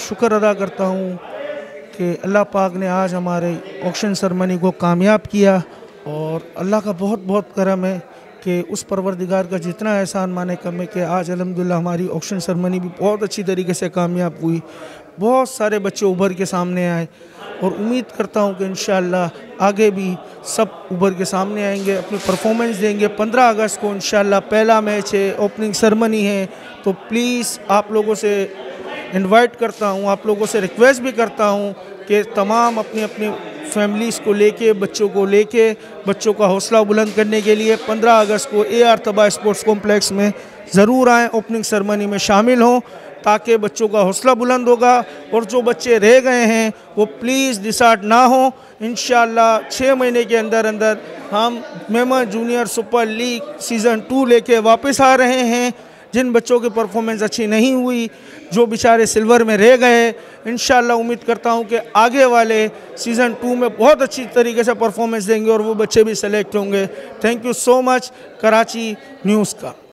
शुक्र अदा करता हूँ कि अल्लाह पाक ने आज हमारे ऑक्शन सेरेमनी को कामयाब किया, और अल्लाह का बहुत बहुत करम है कि उस परवरदिगार का जितना एहसान माने कम है कि आज अल्हम्दुलिल्लाह हमारी ऑक्शन सेरेमनी भी बहुत अच्छी तरीके से कामयाब हुई। बहुत सारे बच्चे उभर के सामने आए और उम्मीद करता हूँ कि इंशाअल्लाह आगे भी सब उभर के सामने आएंगे, अपनी परफॉर्मेंस देंगे। 15 अगस्त को इंशाअल्लाह पहला मैच है, ओपनिंग सेरेमनी है, तो प्लीज़ आप लोगों से इनवाइट करता हूँ, आप लोगों से रिक्वेस्ट भी करता हूँ कि तमाम अपनी अपनी फैमिलीज़ को लेके, बच्चों को लेके, बच्चों का हौसला बुलंद करने के लिए 15 अगस्त को AR तबा स्पोर्ट्स कॉम्प्लेक्स में ज़रूर आएँ, ओपनिंग सेरेमनी में शामिल हों, ताकि बच्चों का हौसला बुलंद होगा। और जो बच्चे रह गए हैं वो प्लीज़ डिसहार्ट ना हो। इंशाअल्लाह 6 महीने के अंदर अंदर हम Memon junior super league season 2 लेके वापस आ रहे हैं। जिन बच्चों की परफॉर्मेंस अच्छी नहीं हुई, जो बेचारे सिल्वर में रह गए, इंशाअल्लाह उम्मीद करता हूं कि आगे वाले सीज़न 2 में बहुत अच्छी तरीके से परफॉर्मेंस देंगे और वो बच्चे भी सेलेक्ट होंगे। Thank you so much Karachi news का।